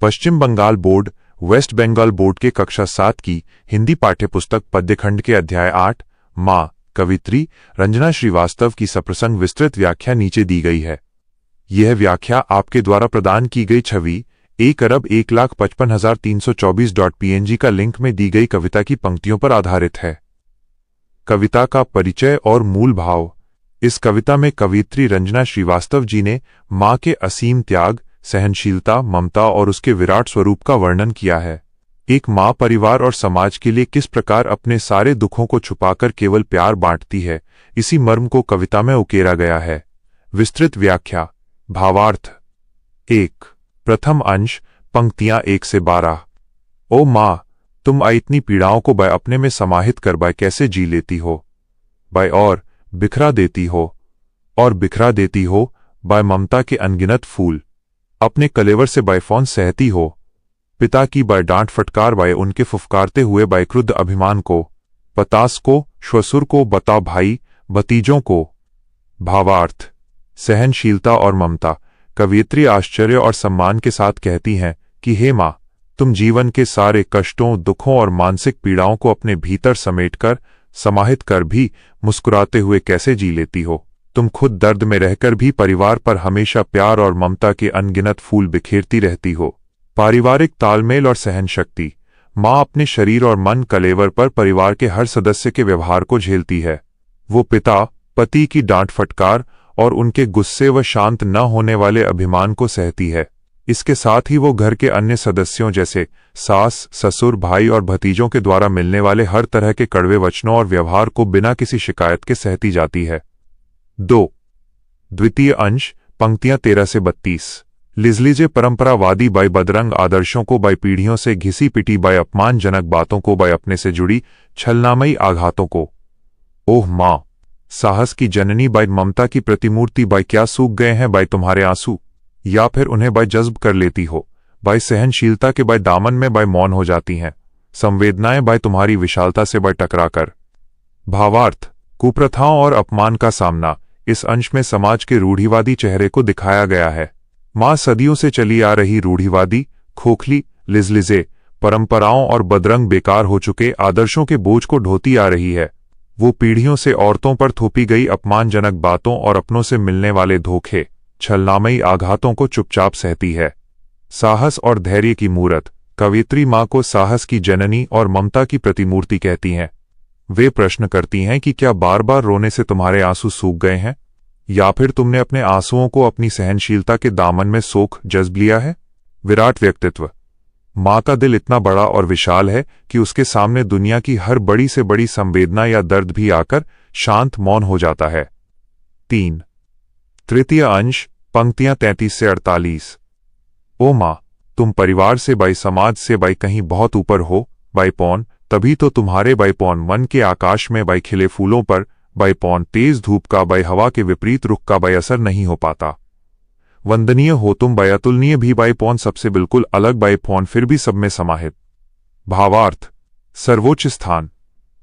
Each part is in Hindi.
पश्चिम Bangal board West Bengal board के कक्षा 7 की हिंदी पाठ्यपुस्तक पद्यखंड के अध्याय 8 माँ कवित्री रंजना श्रीवास्तव की सप्रसंग विस्तृत व्याख्या नीचे दी गई है। यह व्याख्या आपके द्वारा प्रदान की गई छवि 1,1,55,324.png का लिंक में दी गई कविता की पंक्तियों पर आधारित है। कविता का परिचय और मूल भाव। इस कविता में कवियत्री रंजना श्रीवास्तव जी ने माँ के असीम त्याग, सहनशीलता, ममता और उसके विराट स्वरूप का वर्णन किया है। एक माँ परिवार और समाज के लिए किस प्रकार अपने सारे दुखों को छुपाकर केवल प्यार बांटती है, इसी मर्म को कविता में उकेरा गया है। विस्तृत व्याख्या। भावार्थ। 1। प्रथम अंश, पंक्तियां 1 से 12। ओ माँ, तुम इतनी पीड़ाओं को अपने में समाहित कर कैसे जी लेती हो, और बिखरा देती हो, और बिखरा देती हो ममता के अनगिनत फूल। अपने कलेवर से फौन सहती हो, पिता की डांट फटकार उनके फुफकारते हुए क्रुद्ध अभिमान को, पतास को, श्वसुर को, बता भाई भतीजों को। भावार्थ। सहनशीलता और ममता। कवियत्री आश्चर्य और सम्मान के साथ कहती हैं कि हे माँ, तुम जीवन के सारे कष्टों, दुखों और मानसिक पीड़ाओं को अपने भीतर समेटकर, समाहित कर भी मुस्कुराते हुए कैसे जी लेती हो। तुम खुद दर्द में रहकर भी परिवार पर हमेशा प्यार और ममता के अनगिनत फूल बिखेरती रहती हो। पारिवारिक तालमेल और सहन शक्ति। माँ अपने शरीर और मन कलेवर पर परिवार के हर सदस्य के व्यवहार को झेलती है। वो पिता, पति की डांट फटकार और उनके गुस्से व शांत न होने वाले अभिमान को सहती है। इसके साथ ही वो घर के अन्य सदस्यों जैसे सास, ससुर, भाई और भतीजों के द्वारा मिलने वाले हर तरह के कड़वे वचनों और व्यवहार को बिना किसी शिकायत के सहती जाती है। 2। द्वितीय अंश, पंक्तियां 13 से 32। लिजलीजे परंपरावादी बदरंग आदर्शों को पीढ़ियों से घिसी पिटी अपमानजनक बातों को अपने से जुड़ी छलनामयी आघातों को। ओह माँ, साहस की जननी ममता की प्रतिमूर्ति क्या सूख गए हैं तुम्हारे आंसू, या फिर उन्हें जज्ब कर लेती हो। सहनशीलता के दामन में मौन हो जाती हैं। संवेदनाएं तुम्हारी विशालता से टकराकर। भावार्थ। कुप्रथाओं और अपमान का सामना। इस अंश में समाज के रूढ़िवादी चेहरे को दिखाया गया है। माँ सदियों से चली आ रही रूढ़िवादी, खोखली, लिजलिजे परंपराओं और बदरंग बेकार हो चुके आदर्शों के बोझ को ढोती आ रही है। वो पीढ़ियों से औरतों पर थोपी गई अपमानजनक बातों और अपनों से मिलने वाले धोखे, छलनामयी आघातों को चुपचाप सहती है। साहस और धैर्य की मूरत। कवियत्री माँ को साहस की जननी और ममता की प्रतिमूर्ति कहती हैं। वे प्रश्न करती हैं कि क्या बार बार रोने से तुम्हारे आंसू सूख गए हैं, या फिर तुमने अपने आंसुओं को अपनी सहनशीलता के दामन में सोख जज्ब लिया है। विराट व्यक्तित्व। माँ का दिल इतना बड़ा और विशाल है कि उसके सामने दुनिया की हर बड़ी से बड़ी संवेदना या दर्द भी आकर शांत मौन हो जाता है। 3। तृतीय अंश, पंक्तियां 33 से 48। ओ माँ, तुम परिवार से समाज से कहीं बहुत ऊपर हो पौन, तभी तो तुम्हारे पौन मन के आकाश में खिले फूलों पर पौन तेज धूप का हवा के विपरीत रुख का असर नहीं हो पाता। वंदनीय हो तुम अतुलनीय भी पौन सबसे बिल्कुल अलग पौन फिर भी सब में समाहित। भावार्थ। सर्वोच्च स्थान।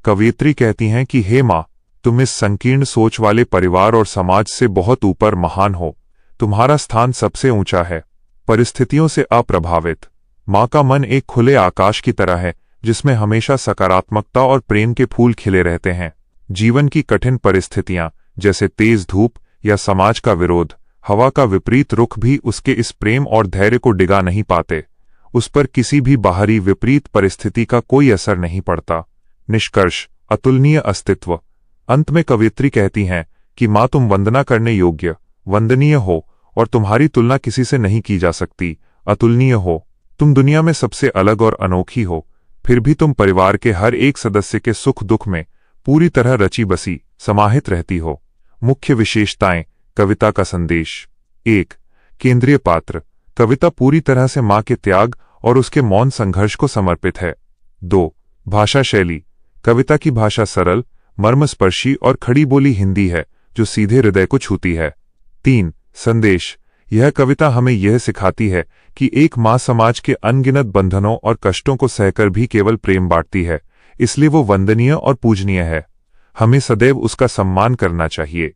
कवियत्री कहती हैं कि हे माँ, तुम इस संकीर्ण सोच वाले परिवार और समाज से बहुत ऊपर महान हो। तुम्हारा स्थान सबसे ऊंचा है, परिस्थितियों से अप्रभावित। माँ का मन एक खुले आकाश की तरह है जिसमें हमेशा सकारात्मकता और प्रेम के फूल खिले रहते हैं। जीवन की कठिन परिस्थितियां जैसे तेज धूप या समाज का विरोध, हवा का विपरीत रुख भी उसके इस प्रेम और धैर्य को डिगा नहीं पाते। उस पर किसी भी बाहरी विपरीत परिस्थिति का कोई असर नहीं पड़ता। निष्कर्ष। अतुलनीय अस्तित्व। अंत में कवियत्री कहती हैं कि माँ, तुम वंदना करने योग्य, वंदनीय हो और तुम्हारी तुलना किसी से नहीं की जा सकती। अतुलनीय हो, तुम दुनिया में सबसे अलग और अनोखी हो, फिर भी तुम परिवार के हर एक सदस्य के सुख दुख में पूरी तरह रची बसी समाहित रहती हो। मुख्य विशेषताएं। कविता का संदेश। 1। केंद्रीय पात्र। कविता पूरी तरह से माँ के त्याग और उसके मौन संघर्ष को समर्पित है। 2। भाषा शैली। कविता की भाषा सरल, मर्मस्पर्शी और खड़ी बोली हिंदी है जो सीधे हृदय को छूती है। 3। संदेश। यह कविता हमें यह सिखाती है कि एक माँ समाज के अनगिनत बंधनों और कष्टों को सहकर भी केवल प्रेम बांटती है, इसलिए वो वंदनीय और पूजनीय है। हमें सदैव उसका सम्मान करना चाहिए।